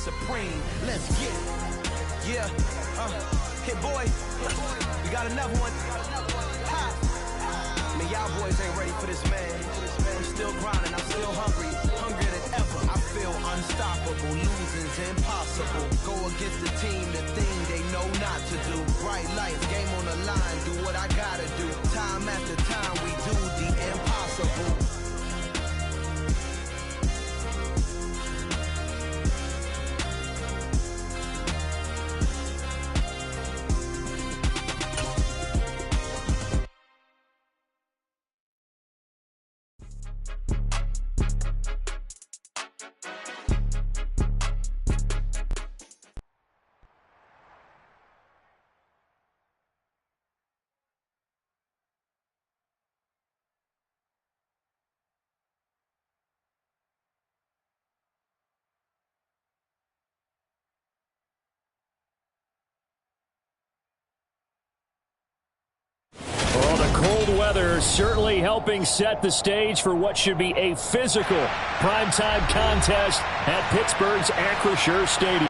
supreme. Let's get it. Yeah, hit boy. We got another one. Ha. Man, y'all boys ain't ready for this, man. I'm still grinding, I'm still hungry, hungrier than ever. I feel unstoppable, losing's impossible. Go against the team, the thing they know not to do. Bright lights, game on the line, do what I gotta do. Time after time, we do the impossible. Well, the cold weather certainly helping set the stage for what should be a physical primetime contest at Pittsburgh's Acrisure Stadium.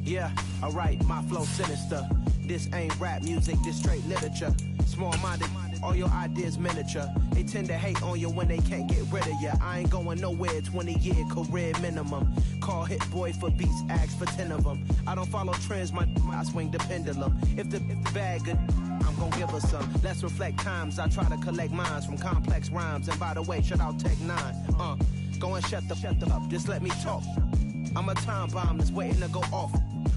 Yeah, alright, my flow sinister. This ain't rap music, this straight literature. Small-minded, all your ideas miniature. They tend to hate on you when they can't get rid of you. I ain't going nowhere, 20-year career minimum. Call hit boy for beats, ask for 10 of them. I don't follow trends, I swing the pendulum. If the bag good, I'm gonna give her some. Let's reflect times, I try to collect minds from complex rhymes. And by the way, shout out Tech 9. Go and shut the up, just let me talk. I'm a time bomb that's waiting to go off.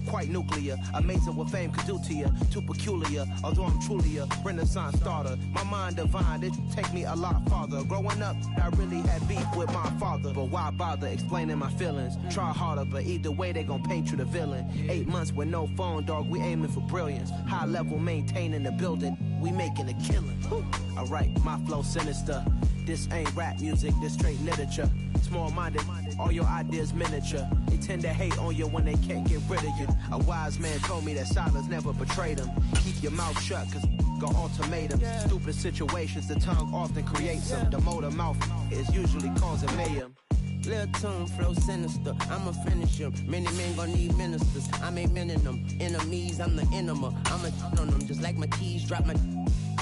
Quite nuclear, amazing what fame could do to you. Too peculiar, although I'm truly a renaissance starter. My mind divine, it take me a lot farther. Growing up, I really had beef with my father. But why bother explaining my feelings? Try harder, but either way they gon' paint you the villain. 8 months with no phone, dog, we aiming for brilliance. High level maintaining the building, we making a killing. Alright, my flow sinister. This ain't rap music, this straight literature. Small-minded, all your ideas miniature. They tend to hate on you when they can't get rid of you. A wise man told me that silence never betrayed them. Keep your mouth shut, cause go ultimatum. Stupid situations, the tongue often creates them. The motor mouth is usually causing mayhem. Lil' tune, flow sinister, I'ma finish him. Many men gon' need ministers, I'm a men in them. Enemies, I'm the enema. I'ma on them, just like my keys, drop my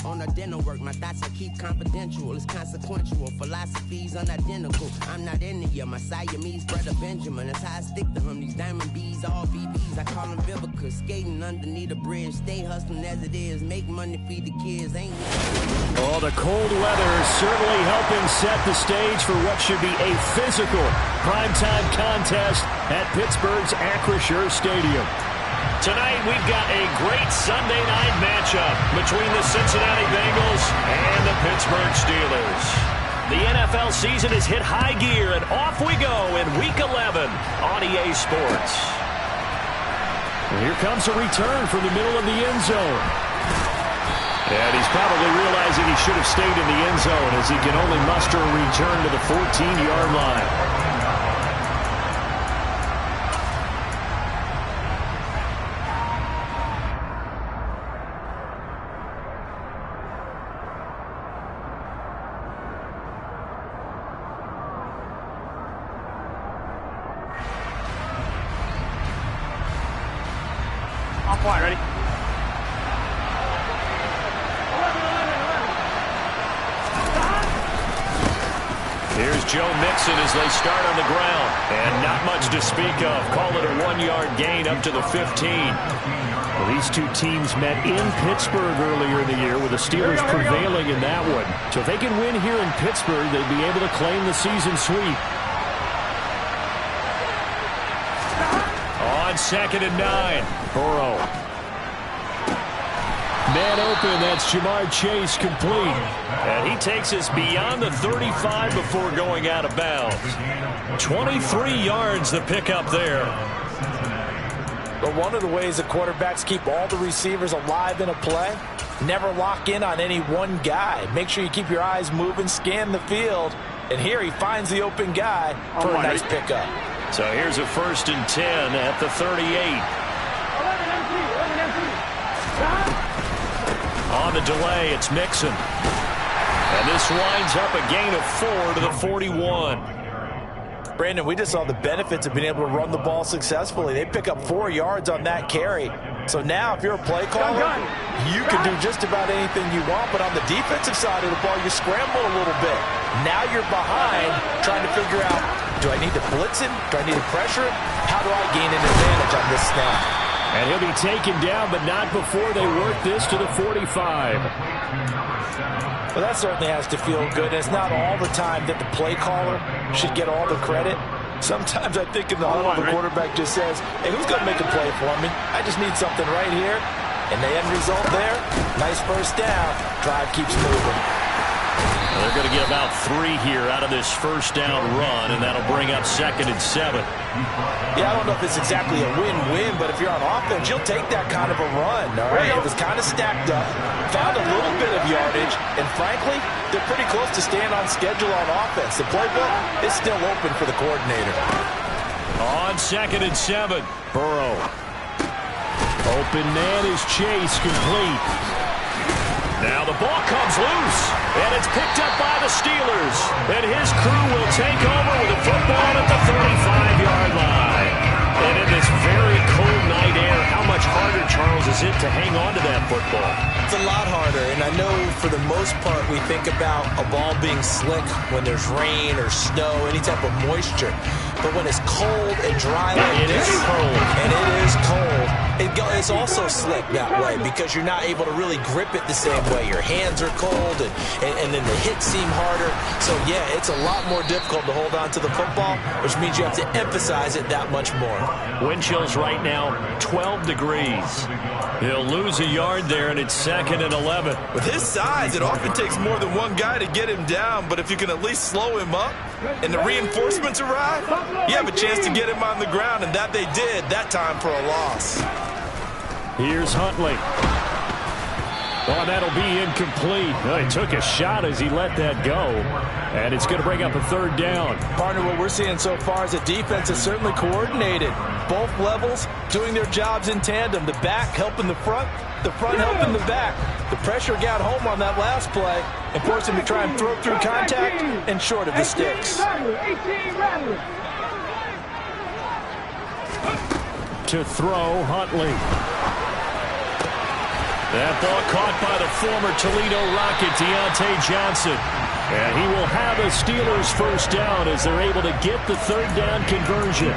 on the dinner work. My thoughts I keep confidential, it's consequential. Philosophies unidentical, I'm not in the year. My Siamese brother Benjamin, that's how I stick to him. These diamond bees, all BBs, I call them Vivica. Skating underneath a bridge, stay hustling as it is. Make money, feed the kids, ain't it? Oh, the cold weather is certainly helping set the stage for what should be a physical primetime contest at Pittsburgh's Acrisure Stadium. Tonight, we've got a great Sunday night matchup between the Cincinnati Bengals and the Pittsburgh Steelers. The NFL season has hit high gear, and off we go in Week 11 on EA Sports. And here comes a return from the middle of the end zone. And he's probably realizing he should have stayed in the end zone as he can only muster a return to the 14-yard line. On point, ready? Here's Joe Mixon as they start on the ground. And not much to speak of. Call it a 1-yard gain up to the 15. Well, these two teams met in Pittsburgh earlier in the year with the Steelers prevailing in that one. So if they can win here in Pittsburgh, they'd be able to claim the season sweep. On 2nd and 9, Burrow. Man open, that's Jamar Chase complete. And he takes us beyond the 35 before going out of bounds. 23 yards the pickup there. But one of the ways the quarterbacks keep all the receivers alive in a play, never lock in on any one guy. Make sure you keep your eyes moving, scan the field. And here he finds the open guy for a nice pickup. So here's a 1st and 10 at the 38. On the delay, it's Mixon. And this winds up a gain of 4 to the 41. Brandon, we just saw the benefits of being able to run the ball successfully. They pick up 4 yards on that carry. So now if you're a play caller, you can do just about anything you want. But on the defensive side of the ball, you scramble a little bit. Now you're behind trying to figure out, do I need to blitz him? Do I need to pressure him? How do I gain an advantage on this snap? And he'll be taken down, but not before they work this to the 45. Well, that certainly has to feel good. And it's not all the time that the play caller should get all the credit. Sometimes I think in the huddle, the quarterback just says, hey, who's going to make a play for me? I just need something right here. And the end result there, nice first down. Drive keeps moving. Well, they're going to get about 3 here out of this first down run, and that'll bring up 2nd and 7. Yeah, I don't know if it's exactly a win-win, but if you're on offense, you'll take that kind of a run, all right? It was kind of stacked up, found a little bit of yardage, and frankly, they're pretty close to staying on schedule on offense. The playbook is still open for the coordinator. On 2nd and 7, Burrow. Open man is Chase, complete. Now the ball comes loose, and it's picked up by the Steelers. And his crew will take over with the football at the 35-yard line. And in this very cold night air, how much harder, Charles, is it to hang on to that football? It's a lot harder, and I know for the most part we think about a ball being slick when there's rain or snow, any type of moisture. But when it's cold and dry like this, and it is cold, it's also slick that way because you're not able to really grip it the same way. Your hands are cold, and then the hits seem harder. So, yeah, it's a lot more difficult to hold on to the football, which means you have to emphasize it that much more. Wind chills right now, 12 degrees. He'll lose a yard there, and it's 2nd and 11. With his size, it often takes more than one guy to get him down, but if you can at least slow him up and the reinforcements arrive, you have a chance to get him on the ground, and that they did that time for a loss. Here's Huntley. Oh, that'll be incomplete. Well, he took a shot as he let that go, and it's going to bring up a 3rd down. Partner, what we're seeing so far is the defense is certainly coordinated. Both levels doing their jobs in tandem. The back helping the front helping the back. The pressure got home on that last play and forced him to try and throw through contact and short of the sticks. To throw, Huntley. That ball caught by the former Toledo Rocket, Deontay Johnson. And he will have a Steelers first down as they're able to get the 3rd down conversion.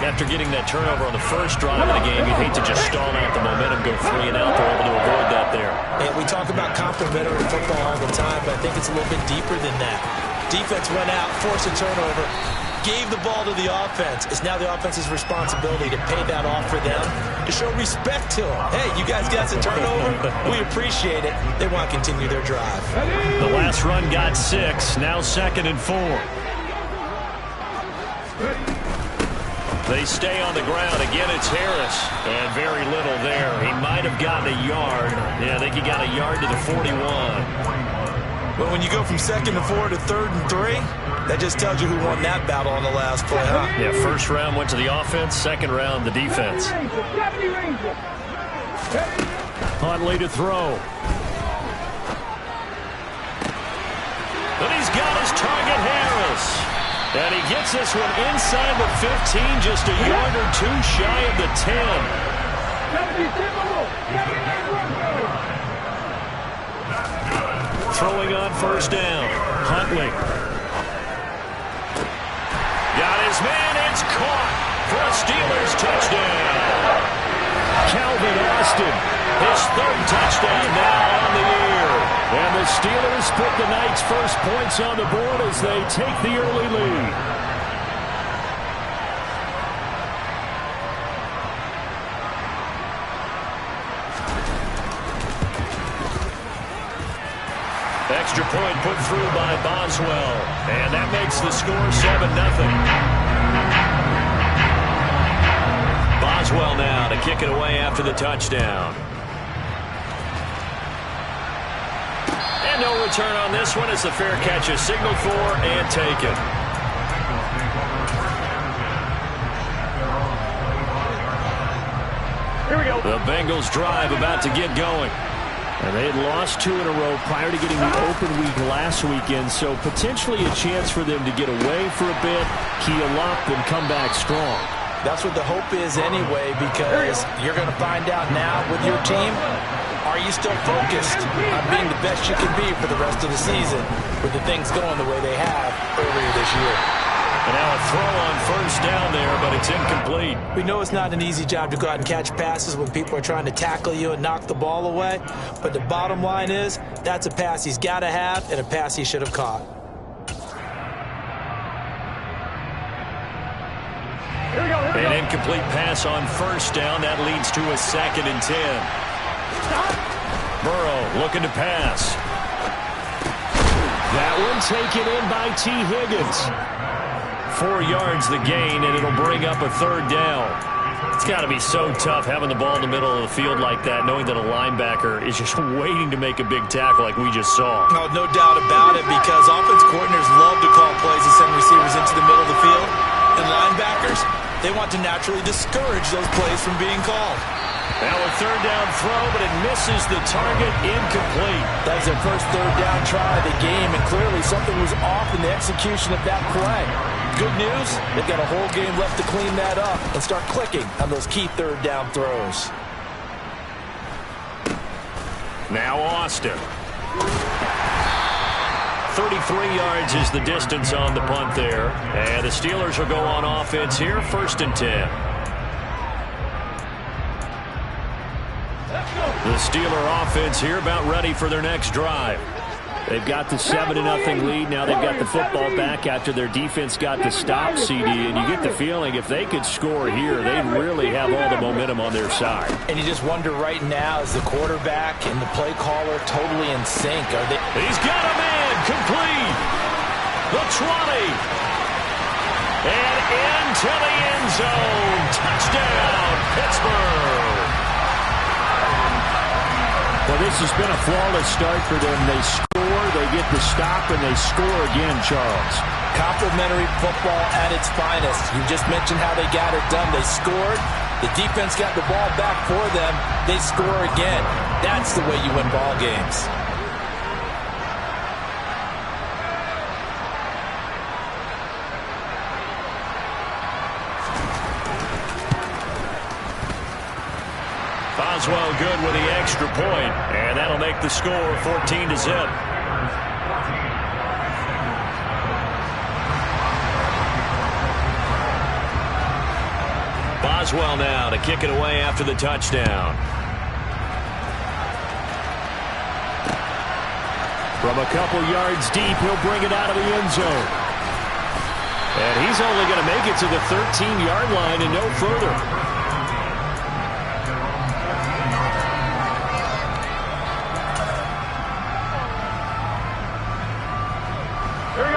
After getting that turnover on the first drive of the game, you'd hate to just stall out the momentum, go 3 and out. They're able to avoid that there. And we talk about complementary football all the time, but I think it's a little bit deeper than that. Defense went out, forced a turnover, gave the ball to the offense. It's now the offense's responsibility to pay that off for them, to show respect to them. Hey, you guys got a turnover? We appreciate it. They want to continue their drive. The last run got 6, now 2nd and 4. They stay on the ground. Again, it's Harris. And very little there. He might have gotten a yard. Yeah, I think he got a yard to the 41. But when you go from 2nd and 4 to 3rd and 3, that just tells you who won that battle on the last play, huh? Yeah, first round went to the offense, 2nd round the defense. Huntley to throw. And he's got his target, Harris. And he gets this one inside the 15, just a yard or 2 shy of the 10. Throwing on first down, Huntley. Got his man, it's caught for a Steelers touchdown. Calvin Austin, his 3rd touchdown now on the year. And the Steelers put the Knights' first points on the board as they take the early lead. Extra point put through by Boswell. And that makes the score 7-0. Boswell now to kick it away after the touchdown. And no return on this one as the fair catch is signaled for and taken. Here we go. The Bengals drive about to get going. And they had lost 2 in a row prior to getting the open week last weekend, so potentially a chance for them to get away for a bit, heal up, and come back strong. That's what the hope is anyway, because you're going to find out now with your team, are you still focused on being the best you can be for the rest of the season with the things going the way they have earlier this year? And now a throw on first down there, but it's incomplete. We know it's not an easy job to go out and catch passes when people are trying to tackle you and knock the ball away, but the bottom line is that's a pass he's got to have and a pass he should have caught. An incomplete pass on first down. That leads to a 2nd and 10. Burrow looking to pass. That one taken in by T. Higgins. 4 yards the gain, and it'll bring up a 3rd down. It's got to be so tough having the ball in the middle of the field like that, knowing that a linebacker is just waiting to make a big tackle like we just saw. No, no doubt about it, because offense coordinators love to call plays and send receivers into the middle of the field. And linebackers, they want to naturally discourage those plays from being called. Now a 3rd down throw, but it misses the target, incomplete. That was their first 3rd down try of the game, and clearly something was off in the execution of that play. Good news, they've got a whole game left to clean that up and start clicking on those key 3rd down throws. Now Austin. 33 yards is the distance on the punt there. And the Steelers will go on offense here, 1st and 10. The Steeler offense here about ready for their next drive. They've got the 7-0 lead. Now they've got the football back after their defense got the stop, CD. And you get the feeling if they could score here, they'd really have all the momentum on their side. And you just wonder right now, is the quarterback and the play caller totally in sync? Are they? He's got a man complete. The 20. And into the end zone. Touchdown, Pittsburgh. Well, this has been a flawless start for them. They score, they get the stop, and they score again, Charles. Complimentary football at its finest. You just mentioned how they got it done. They scored. The defense got the ball back for them. They score again. That's the way you win ball games. Boswell good with the extra point, and that'll make the score 14-0. Boswell now to kick it away after the touchdown. From a couple yards deep, he'll bring it out of the end zone. And he's only going to make it to the 13-yard line and no further.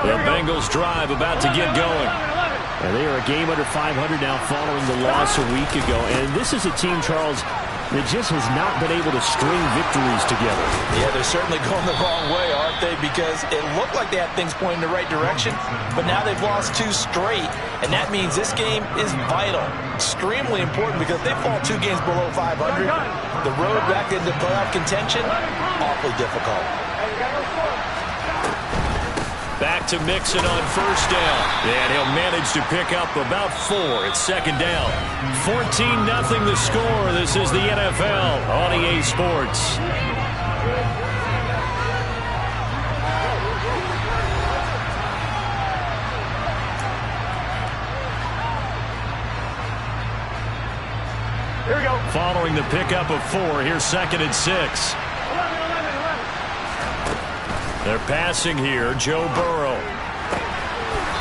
The Bengals drive about to get going. And they are a game under 500 now following the loss a week ago. And this is a team, Charles, that just has not been able to string victories together. Yeah, they're certainly going the wrong way, aren't they? Because it looked like they had things pointing in the right direction, but now they've lost 2 straight, and that means this game is vital. Extremely important, because if they fall 2 games below 500, the road back into playoff contention, awfully difficult. Back to Mixon on first down. And he'll manage to pick up about 4. It's 2nd down. 14-0 the score. This is the NFL on EA Sports. Here we go. Following the pickup of 4, here's 2nd and 6. They're passing here. Joe Burrow.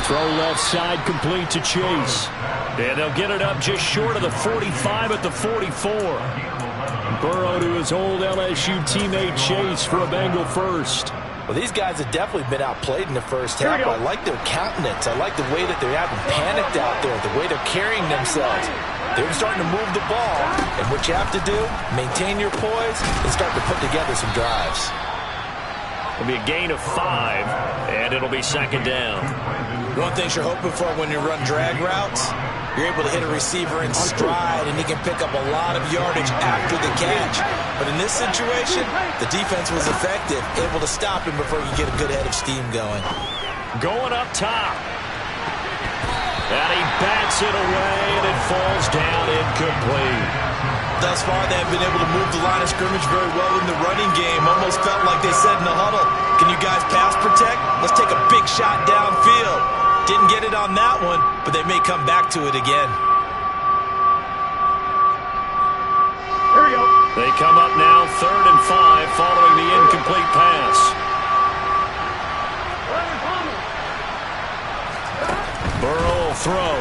Throw left side complete to Chase. And they'll get it up just short of the 45 at the 44. Burrow to his old LSU teammate Chase for a Bengal first. Well, these guys have definitely been outplayed in the first half. I like their countenance. I like the way that they haven't panicked out there, the way they're carrying themselves. They're starting to move the ball, and what you have to do, maintain your poise and start to put together some drives. It'll be a gain of 5, and it'll be 2nd down. One of the things you're hoping for when you run drag routes, You're able to hit a receiver in stride, and he can pick up a lot of yardage after the catch. But in this situation, the defense was effective, able to stop him before you get a good head of steam going. Going up top. And he bats it away, and it falls down incomplete. Thus far, they have been able to move the line of scrimmage very well in the running game. Almost felt like they said in the huddle, can you guys pass protect? Let's take a big shot downfield. Didn't get it on that one, but they may come back to it again. Here we go. They come up now 3rd and 5 following the incomplete pass. Burrow will throw.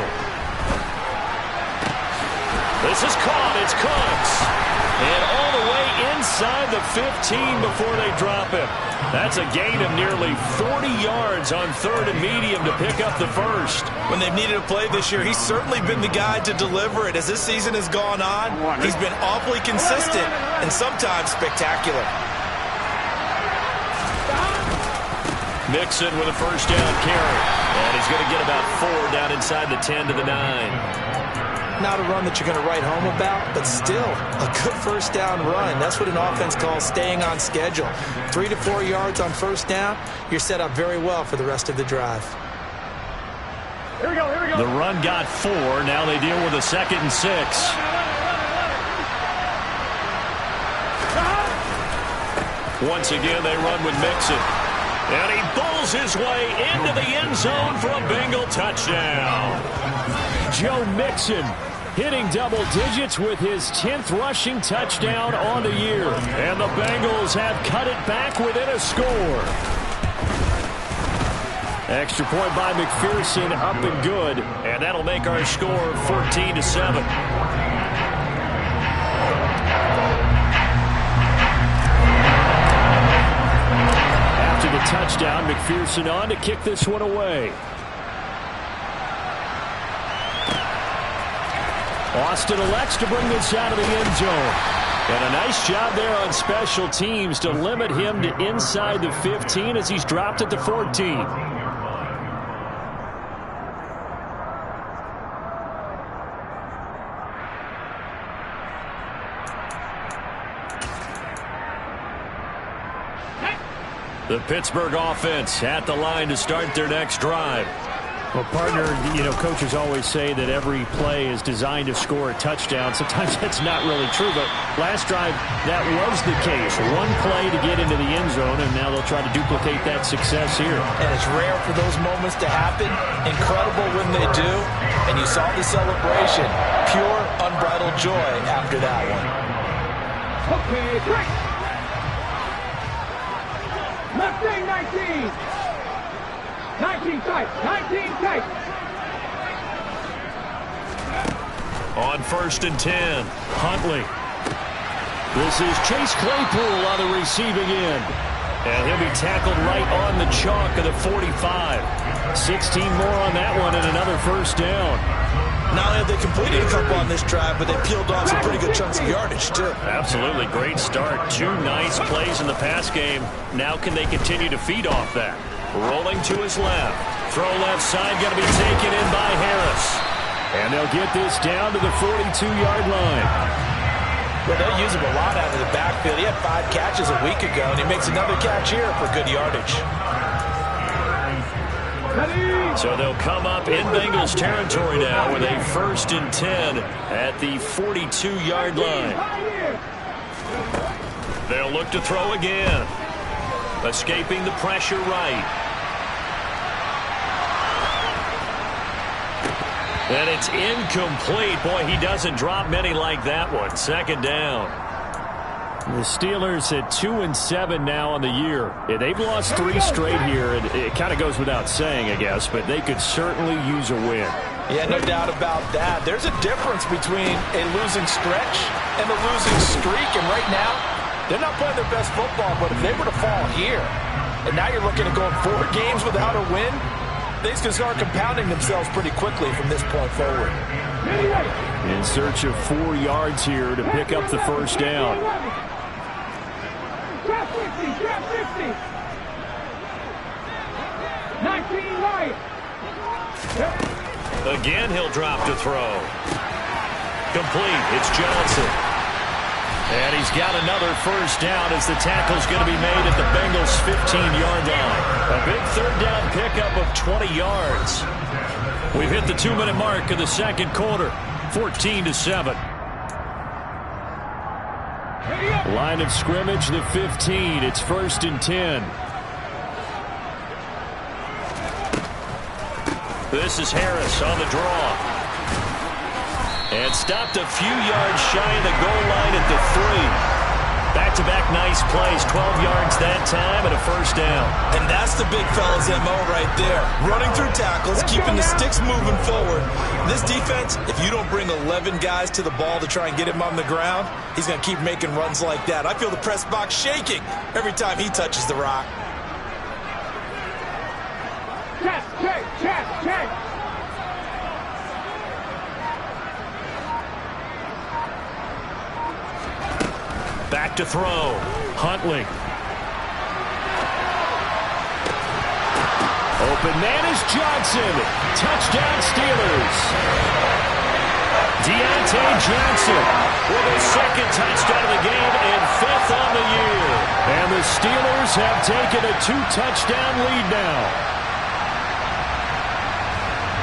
This is caught. It's Cooks. And all the way inside the 15 before they drop him. That's a gain of nearly 40 yards on 3rd and medium to pick up the first. When they've needed a play this year, he's certainly been the guy to deliver it. As this season has gone on, he's been awfully consistent and sometimes spectacular. Mixon with a first down carry. And he's going to get about 4 down inside the 10 to the 9. Not a run that you're going to write home about, but still a good first down run. That's what an offense calls staying on schedule. 3 to 4 yards on first down, you're set up very well for the rest of the drive. Here we go, here we go. The run got 4. Now they deal with a 2nd and 6. Once again, they run with Mixon. And he bowls his way into the end zone for a Bengal touchdown. Joe Mixon hitting double digits with his 10th rushing touchdown on the year. And the Bengals have cut it back within a score. Extra point by McPherson, up and good. And that'll make our score 14-7. After the touchdown, McPherson on to kick this one away. Austin elects to bring this out of the end zone. And a nice job there on special teams to limit him to inside the 15 as he's dropped at the 14. The Pittsburgh offense at the line to start their next drive. Well, partner, coaches always say that every play is designed to score a touchdown. Sometimes that's not really true, but last drive, that was the case. One play to get into the end zone, and now they'll try to duplicate that success here. And it's rare for those moments to happen. Incredible when they do. And you saw the celebration. Pure, unbridled joy after that one. Okay, break. Left wing 19. 19 tight. 19 tight. On 1st and 10, Huntley. This is Chase Claypool on the receiving end. And he'll be tackled right on the chalk of the 45. 16 more on that one and another first down. Not only have they completed a couple on this drive, but they peeled off some pretty good chunks of yardage, too. Absolutely. Great start. 2 nice plays in the pass game. Now can they continue to feed off that? Rolling to his left. Throw left side, going to be taken in by Harris. And they'll get this down to the 42-yard line. Well, they'll use him a lot out of the backfield. He had 5 catches a week ago, and he makes another catch here for good yardage. So they'll come up in Bengals territory now with a 1st and 10 at the 42-yard line. They'll look to throw again. Escaping the pressure right. And it's incomplete. Boy, he doesn't drop many like that one. 2nd down. The Steelers at 2-7 now on the year. Yeah, they've lost 3 straight here. And it kind of goes without saying, I guess, but they could certainly use a win. Yeah, no doubt about that. There's a difference between a losing stretch and a losing streak. And right now, they're not playing their best football. But if they were to fall here, and now you're looking at going 4 games without a win, things can start compounding themselves pretty quickly from this point forward. In search of 4 yards here to pick up the first down. Drop 50, drop 50. 19 right. Again, he'll drop to throw. Complete. It's Johnson. And he's got another first down as the tackle's going to be made at the Bengals' 15-yard line. A big third down pickup of 20 yards. We've hit the 2-minute mark of the second quarter. 14-7. Line of scrimmage, the 15. It's 1st and 10. This is Harris on the draw. And stopped a few yards shy of the goal line at the 3. Back-to-back nice plays. 12 yards that time and a first down. And that's the big fella's MO right there. Running through tackles, keeping the sticks moving forward. This defense, if you don't bring 11 guys to the ball to try and get him on the ground, he's going to keep making runs like that. I feel the press box shaking every time he touches the rock. Check. Back to throw. Huntley. Open man is Johnson. Touchdown Steelers. Deontay Johnson with his second touchdown of the game and 5th on the year. And the Steelers have taken a 2-touchdown lead now.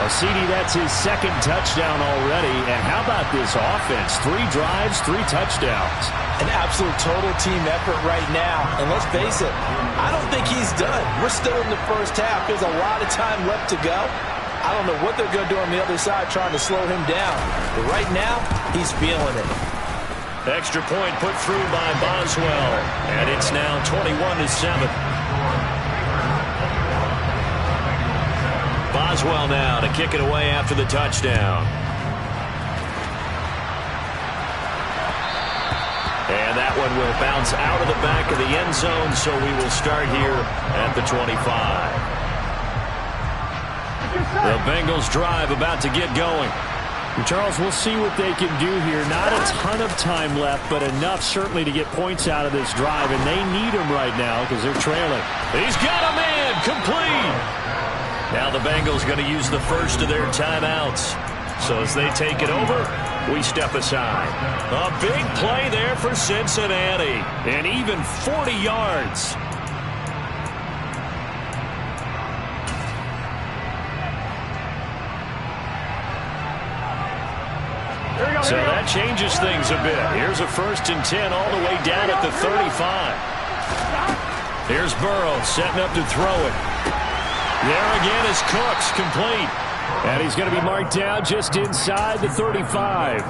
Well, CD, that's his second touchdown already. And how about this offense? 3 drives, 3 touchdowns. An absolute total team effort right now. And let's face it, I don't think he's done. We're still in the first half. There's a lot of time left to go. I don't know what they're going to do on the other side trying to slow him down. But right now, he's feeling it. Extra point put through by Boswell. And it's now 21-7. Boswell now to kick it away after the touchdown. And that one will bounce out of the back of the end zone, so we will start here at the 25. The Bengals drive about to get going. And Charles, we'll see what they can do here. Not a ton of time left, but enough certainly to get points out of this drive, and they need them right now because they're trailing. He's got a man, complete. Now the Bengals going to use the first of their timeouts. So as they take it over, we step aside. A big play there for Cincinnati. And even 40 yards. So that changes things a bit. Here's a 1st and 10 all the way down at the 35. Here's Burrow setting up to throw it. There again is Cooks, complete. And he's going to be marked down just inside the 35.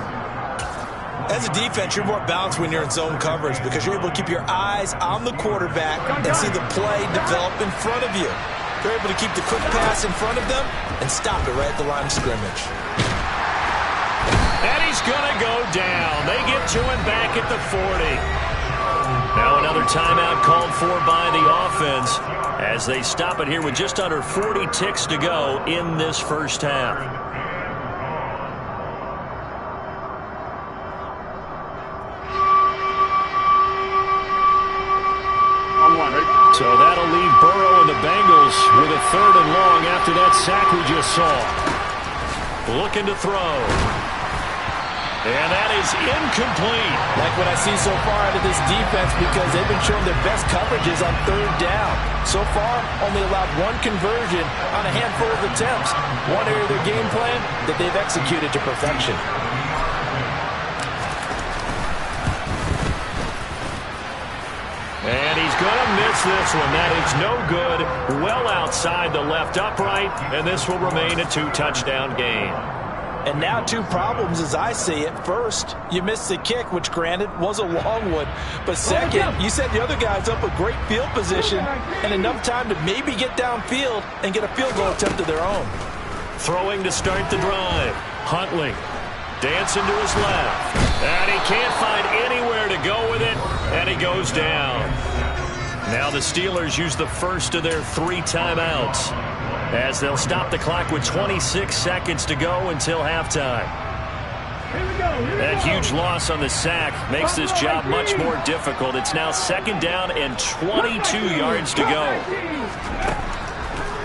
As a defense, you're more balanced when you're in zone coverage because you're able to keep your eyes on the quarterback and see the play develop in front of you. You're able to keep the quick pass in front of them and stop it right at the line of scrimmage. And he's going to go down. They get to him back at the 40. Now another timeout called for by the offense as they stop it here with just under 40 ticks to go in this first half. So that'll leave Burrow and the Bengals with a 3rd and long after that sack we just saw. Looking to throw. And that is incomplete. Like what I see so far out of this defense because they've been showing their best coverages on 3rd down. So far, only allowed 1 conversion on a handful of attempts. One area of their game plan that they've executed to perfection. And he's going to miss this one. That is no good. Well outside the left upright, and this will remain a 2-touchdown game. And now 2 problems as I see it. First, you missed the kick, which granted was a long one. But second, you set the other guys up with great field position and enough time to maybe get downfield and get a field goal attempt of their own. Throwing to start the drive. Huntley dancing to his left. And he can't find anywhere to go with it. And he goes down. Now the Steelers use the first of their 3 timeouts, as they'll stop the clock with 26 seconds to go until halftime. That huge loss on the sack makes this job much more difficult. It's now 2nd down and 22 yards to go.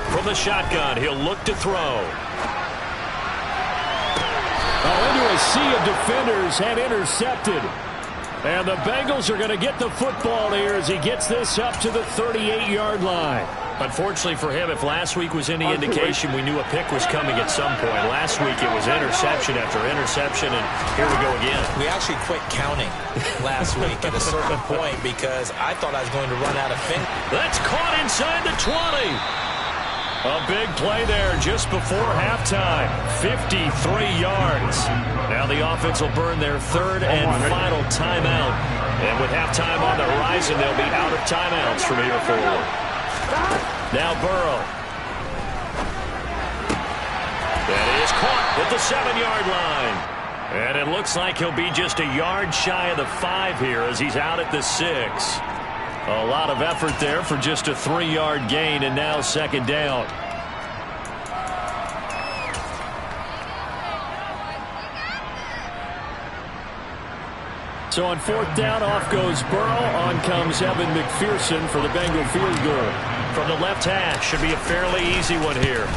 From the shotgun, he'll look to throw. Oh, into a sea of defenders and intercepted. And the Bengals are going to get the football here as he gets this up to the 38-yard line. Unfortunately for him, if last week was any indication, we knew a pick was coming at some point. Last week it was interception after interception, and here we go again. We actually quit counting last week at a certain point because I thought I was going to run out of fingers. That's caught inside the 20. A big play there just before halftime. 53 yards. Now the offense will burn their third and final timeout. And with halftime on the horizon, they'll be out of timeouts from here forward. Now Burrow. That is caught at the 7-yard line. And it looks like he'll be just a yard shy of the 5 here as he's out at the 6. A lot of effort there for just a 3-yard gain, and now second down. So on fourth down, off goes Burrow. On comes Evan McPherson for the Bengal field goal. From the left hash, should be a fairly easy one here.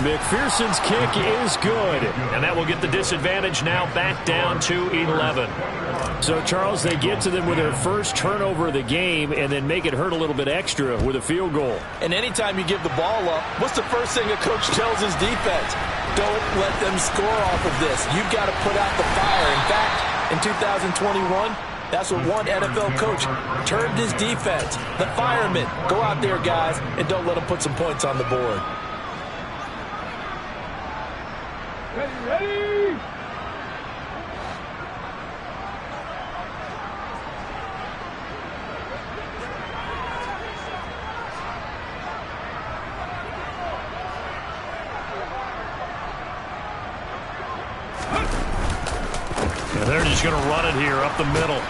McPherson's kick is good. And that will get the disadvantage now back down to 11. So, Charles, they get to them with their first turnover of the game and then make it hurt a little bit extra with a field goal. And anytime you give the ball up, what's the first thing a coach tells his defense? Don't let them score off of this. You've got to put out the fire. In fact, in 2021, that's what one NFL coach termed his defense. The firemen. Go out there, guys, and don't let them put some points on the board. Ready? And they're just going to run it here up the middle.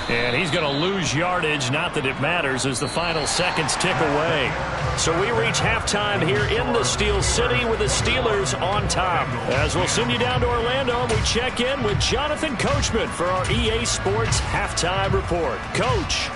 And he's going to lose yardage. Not that it matters as the final seconds tick away. So we reach halftime here in the Steel City with the Steelers on top. As we'll send you down to Orlando, and we check in with Jonathan Coachman for our EA Sports Halftime Report. Coach.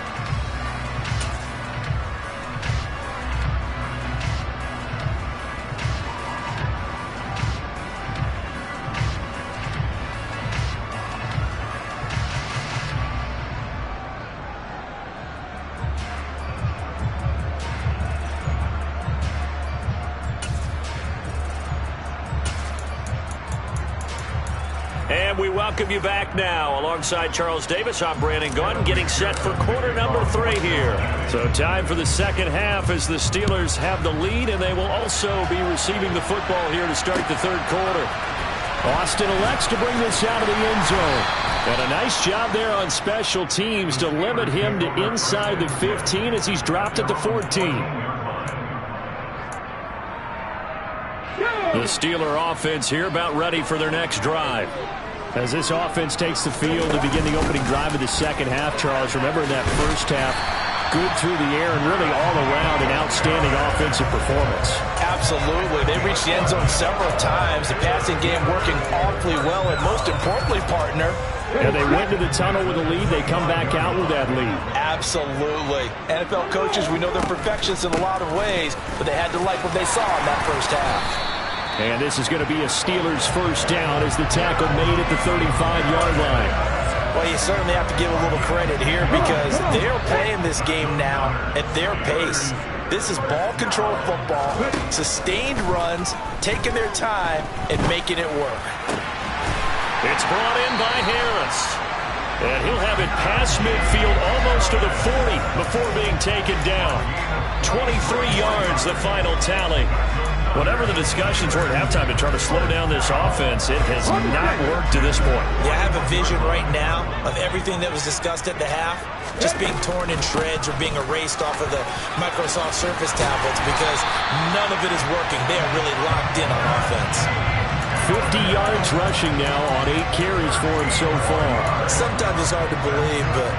And we welcome you back now. Alongside Charles Davis, I'm Brandon Gunn, getting set for quarter number 3 here. So time for the second half as the Steelers have the lead, and they will also be receiving the football here to start the third quarter. Austin elects to bring this out of the end zone. And a nice job there on special teams to limit him to inside the 15 as he's dropped at the 14. The Steeler offense here about ready for their next drive. As this offense takes the field to begin the opening drive of the second half, Charles, remember in that first half, good through the air and really all around an outstanding offensive performance. Absolutely. They reached the end zone several times. The passing game working awfully well, and most importantly, partner, and they went to the tunnel with a lead. They come back out with that lead. Absolutely. NFL coaches, we know they're perfectionists in a lot of ways, but they had to like what they saw in that first half. And this is going to be a Steelers first down as the tackle made at the 35-yard line. Well, you certainly have to give a little credit here because they're playing this game now at their pace. This is ball control football, sustained runs, taking their time, and making it work. It's brought in by Harris. And he'll have it past midfield almost to the 40 before being taken down. 23 yards, the final tally. Whatever the discussions were at halftime to try to slow down this offense, it has not worked to this point. Yeah, I have a vision right now of everything that was discussed at the half just being torn in shreds or being erased off of the Microsoft Surface tablets because none of it is working. They are really locked in on offense. 50 yards rushing now on 8 carries for him so far. Sometimes it's hard to believe, but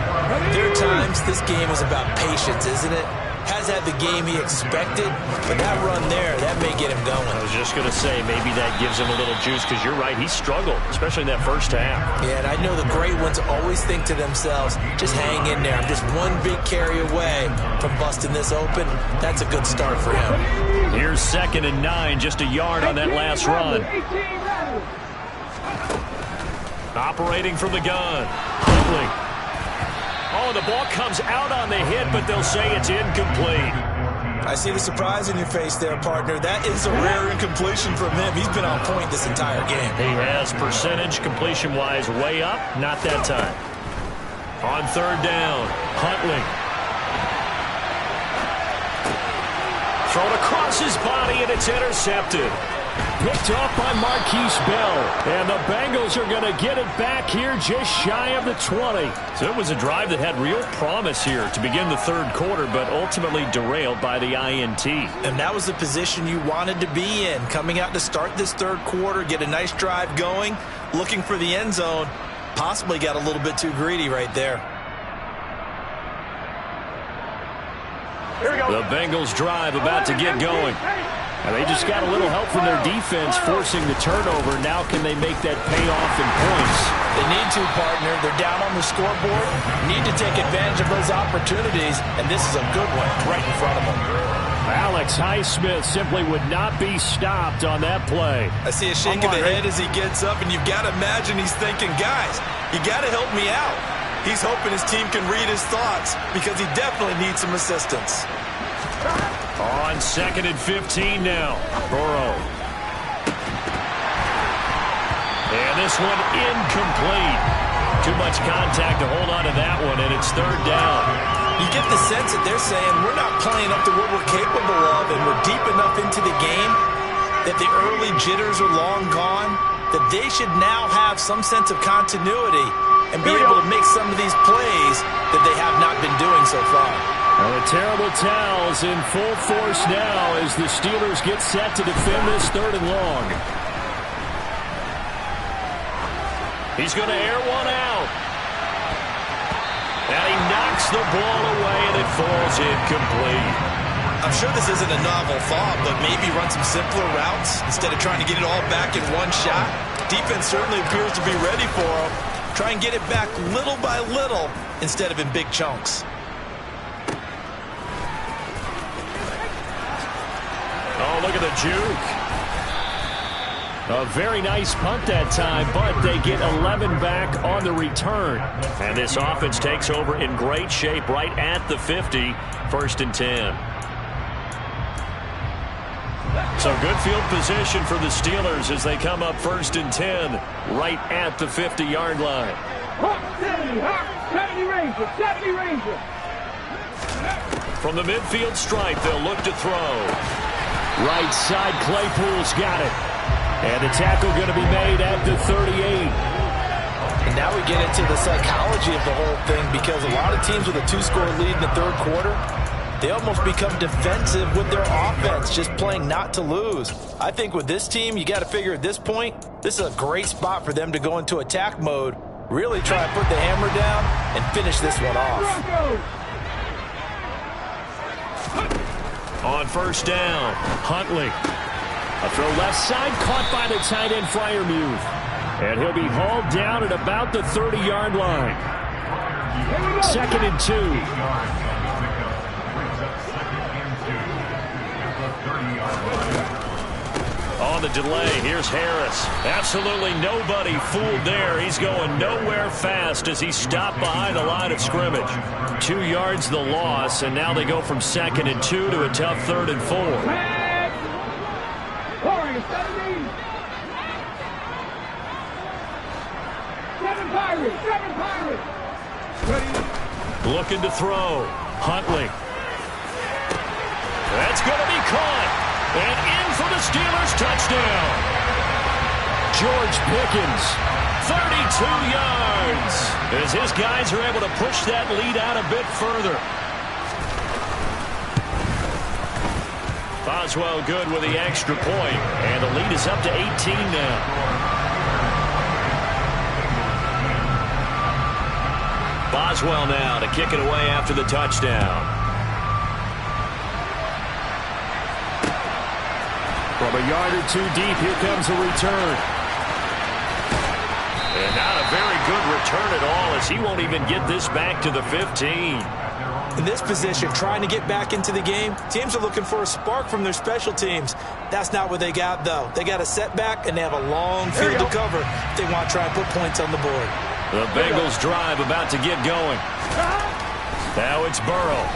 there are times this game is about patience, isn't it? Has had the game he expected, but that run there, that may get him going. I was just going to say, maybe that gives him a little juice because you're right, he struggled, especially in that first half. Yeah, and I know the great ones always think to themselves, just hang in there. I'm just one big carry away from busting this open. That's a good start for him. Here's 2nd and 9, just a yard on that last run. Operating from the gun. Huntley. Oh, the ball comes out on the hit, but they'll say it's incomplete. I see the surprise in your face there, partner. That is a rare incompletion from him. He's been on point this entire game. He has percentage completion-wise way up. Not that time. On 3rd down, Huntley. Thrown across his body, and it's intercepted. Picked off by Marquise Bell. And the Bengals are going to get it back here just shy of the 20. So it was a drive that had real promise here to begin the 3rd quarter, but ultimately derailed by the INT. And that was the position you wanted to be in. Coming out to start this 3rd quarter, get a nice drive going, looking for the end zone. Possibly got a little bit too greedy right there. Here we go. The Bengals drive about to get going. And they just got a little help from their defense forcing the turnover. Now can they make that pay off in points? They need to, partner. They're down on the scoreboard. Need to take advantage of those opportunities, and this is a good one right in front of them. Alex Highsmith simply would not be stopped on that play. I see a shake of the head as he gets up, and you've got to imagine he's thinking, guys, you got to help me out. He's hoping his team can read his thoughts because he definitely needs some assistance. On 2nd and 15 now. Burrow. And this one incomplete. Too much contact to hold on to that one, and it's 3rd down. You get the sense that they're saying we're not playing up to what we're capable of, and we're deep enough into the game that the early jitters are long gone, that they should now have some sense of continuity and be able to make some of these plays that they have not been doing so far. Well, a terrible towel is in full force now as the Steelers get set to defend this 3rd and long. He's going to air one out. And he knocks the ball away, and it falls incomplete. I'm sure this isn't a novel thought, but maybe run some simpler routes instead of trying to get it all back in one shot. Defense certainly appears to be ready for him. Try and get it back little by little instead of in big chunks. Oh, look at the juke. A very nice punt that time, but they get 11 back on the return. And this offense takes over in great shape right at the 50, 1st and 10. So good field position for the Steelers as they come up 1st and 10 right at the 50-yard line. 70 Ranger, 70 Ranger. From the midfield stripe, they'll look to throw. Right side, Claypool's got it. And the tackle going to be made at the 38. And now we get into the psychology of the whole thing because a lot of teams with a 2-score lead in the 3rd quarter, they almost become defensive with their offense, just playing not to lose. I think with this team, you got to figure at this point, this is a great spot for them to go into attack mode, really try to put the hammer down and finish this one off. On 1st down, Huntley. A throw left side, caught by the tight end Freiermuth. And he'll be hauled down at about the 30-yard line. 2nd and 2. On the delay, here's Harris. Absolutely nobody fooled there. He's going nowhere fast as he stopped behind the line of scrimmage. 2 yards the loss, and now they go from 2nd and 2 to a tough 3rd and 4. Seven Pirates. Looking to throw. Huntley. That's going to be caught. And in for the Steelers touchdown. George Pickens, 32 yards. As his guys are able to push that lead out a bit further. Boswell good with the extra point. And the lead is up to 18 now. Boswell now to kick it away after the touchdown. From a yard or two deep, here comes a return. And not a very good return at all as he won't even get this back to the 15. In this position, trying to get back into the game, teams are looking for a spark from their special teams. That's not what they got, though. They got a setback, and they have a long field to cover if they want to try and put points on the board. The Bengals drive about to get going. Now it's Burrow.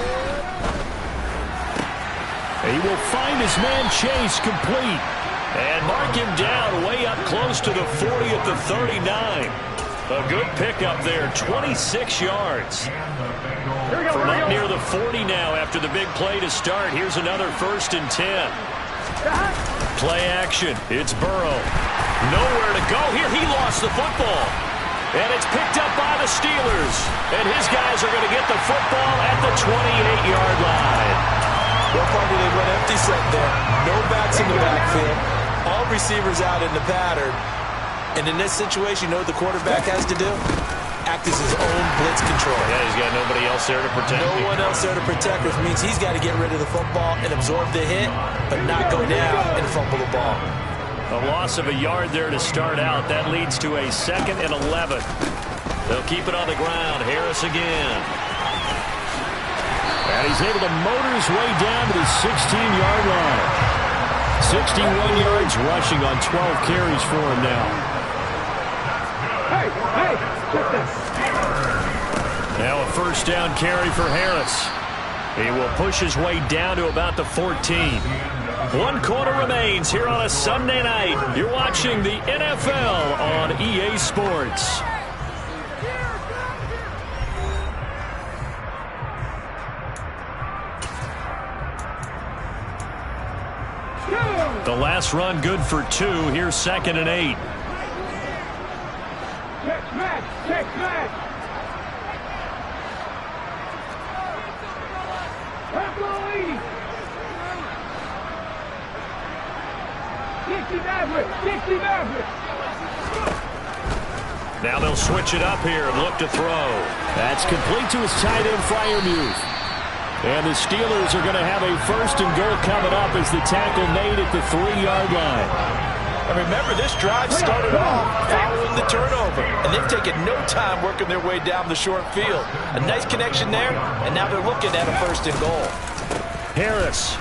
He will find his man Chase complete. And mark him down way up close to the 40 at the 39. A good pickup there, 26 yards. From up near the 40 now after the big play to start. Here's another 1st and 10. Play action. It's Burrow. Nowhere to go here. He lost the football. And it's picked up by the Steelers. And his guys are going to get the football at the 28-yard line. Well, probably they went empty set there. No backs in the backfield. All receivers out in the pattern. And in this situation, you know what the quarterback has to do? Act as his own blitz control. Yeah, he's got nobody else there to protect him. No one else there to protect, which means he's got to get rid of the football and absorb the hit, but not go down and fumble the ball. A loss of a yard there to start out. That leads to a 2nd and 11. They'll keep it on the ground. Harris again. And he's able to motor his way down to the 16-yard line. 61 yards rushing on 12 carries for him now. Hey, check this. Now a 1st down carry for Harris. He will push his way down to about the 14. 1 quarter remains here on a Sunday night. You're watching the NFL on EA Sports. The last run good for 2. Here's 2nd and 8. Check match. Dixie Maverick. Now they'll switch it up here and look to throw. That's complete to his tight end, Freiermuth. And the Steelers are going to have a 1st and goal coming up as the tackle made at the 3-yard line. And remember, this drive started off following the turnover, and they've taken no time working their way down the short field. A nice connection there, and now they're looking at a 1st and goal. Harris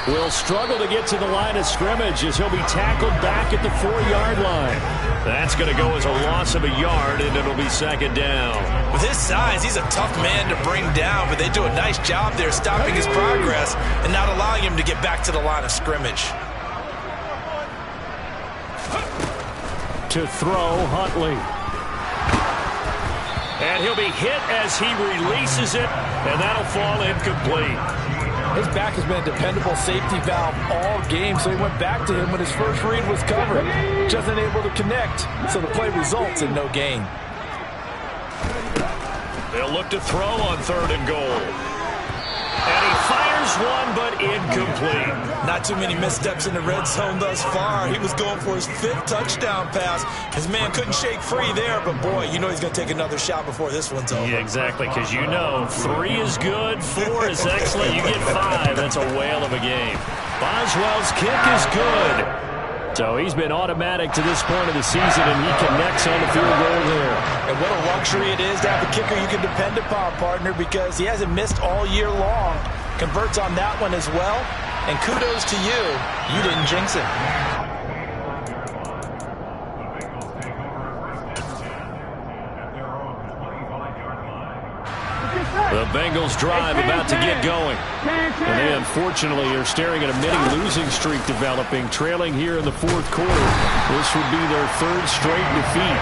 will struggle to get to the line of scrimmage as he'll be tackled back at the 4-yard line. That's going to go as a loss of a yard, and it'll be 2nd down. With his size, he's a tough man to bring down, but they do a nice job there stopping his progress and not allowing him to get back to the line of scrimmage. To throw, Huntley. And he'll be hit as he releases it, and that'll fall incomplete. His back has been a dependable safety valve all game, so he went back to him when his first read was covered. Just unable to connect, so the play results in no gain. They'll look to throw on 3rd and goal. And he fires one, but incomplete. Not too many missteps in the red zone thus far. He was going for his 5th touchdown pass. His man couldn't shake free there, but boy, you know he's going to take another shot before this one's over. Yeah, exactly, because you know 3 is good, 4 is excellent. You get 5, that's a whale of a game. Boswell's kick is good. So he's been automatic to this point of the season, and he connects on the field goal there. And what a luxury it is to have a kicker you can depend upon, partner, because he hasn't missed all year long. Converts on that one as well. And kudos to you. You didn't jinx it. The Bengals drive about to get going. And they unfortunately are staring at a mini-losing streak developing, trailing here in the 4th quarter. This would be their 3rd straight defeat.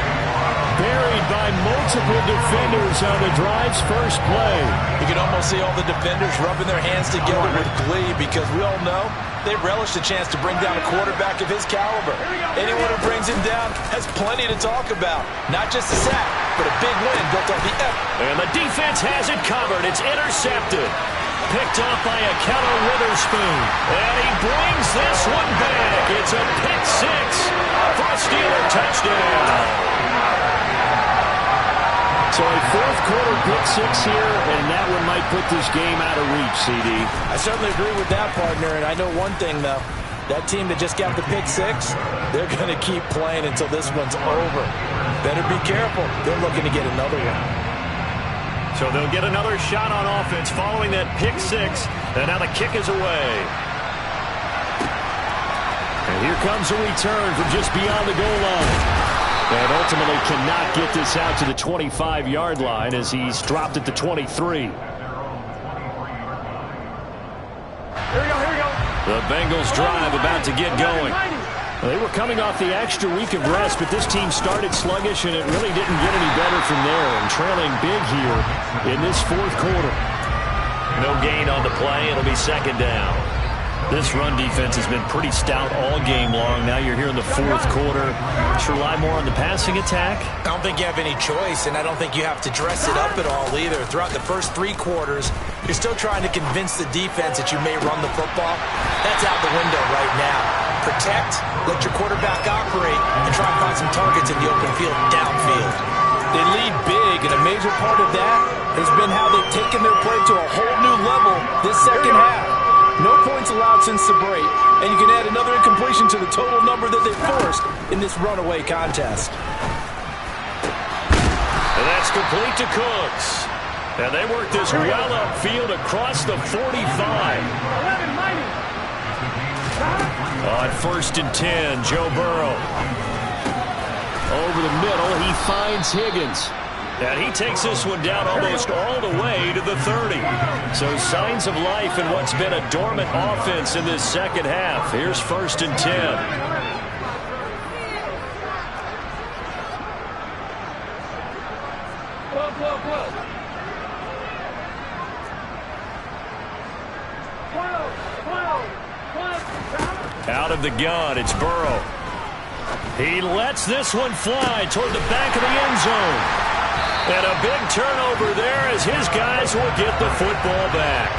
Buried by multiple defenders on the drive's first play. You can almost see all the defenders rubbing their hands together with glee because we all know they relish the chance to bring down a quarterback of his caliber. Anyone who brings him down has plenty to talk about. Not just a sack, but a big win built on the effort. And the defense has it covered. It's intercepted. Picked off by a Keller Witherspoon. And he brings this one back. It's a pick 6 for a Steeler touchdown. So a 4th quarter pick 6 here, and that one might put this game out of reach, CD. I certainly agree with that, partner, and I know one thing, though. That team that just got the pick 6, they're going to keep playing until this one's over. Better be careful. They're looking to get another one. So they'll get another shot on offense following that pick six. And now the kick is away. And here comes a return from just beyond the goal line. And ultimately cannot get this out to the 25-yard line as he's dropped at the 23. The Bengals drive about to get going. They were coming off the extra week of rest, but this team started sluggish, and it really didn't get any better from there, and trailing big here in this fourth quarter. No gain on the play. It'll be second down. This run defense has been pretty stout all game long. Now you're here in the fourth quarter. Should rely more on the passing attack? I don't think you have any choice, and I don't think you have to dress it up at all either. Throughout the first 3 quarters, you're still trying to convince the defense that you may run the football. That's out the window right now. Protect, let your quarterback operate, and try and find some targets in the open field downfield. They lead big, and a major part of that has been how they've taken their play to a whole new level this second half. No points allowed since the break, and you can add another incompletion to the total number that they forced in this runaway contest. And that's complete to Cooks. And they work this well upfield across the 45. On 1st and 10, Joe Burrow. Over the middle, he finds Higgins. And he takes this one down almost all the way to the 30. So signs of life in what's been a dormant offense in this second half. Here's 1st and 10. Out of the gun, it's Burrow. He lets this one fly toward the back of the end zone. And a big turnover there as his guys will get the football back.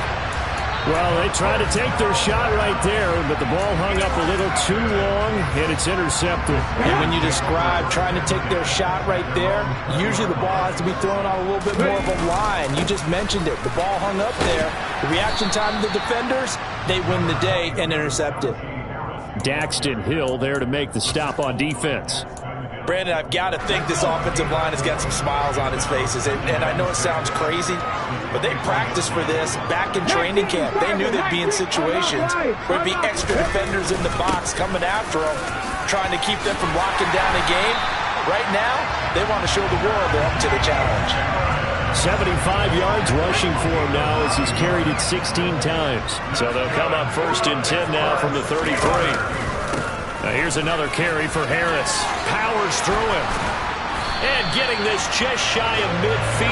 Well, they tried to take their shot right there, but the ball hung up a little too long, and it's intercepted. And when you describe trying to take their shot right there, usually the ball has to be thrown on a little bit more of a line. You just mentioned it. The ball hung up there. The reaction time of the defenders, they win the day and intercept it. Daxton Hill there to make the stop on defense. Brandon, I've got to think this offensive line has got some smiles on its faces. And I know it sounds crazy, but they practiced for this back in training camp. They knew they'd be in situations where it'd be extra defenders in the box coming after them, trying to keep them from locking down a game. Right now, they want to show the world they're up to the challenge. 75 yards rushing for him now as he's carried it 16 times. So they'll come up 1st and 10 now from the 33. Now here's another carry for Harris. Powers through him. And getting this just shy of midfield.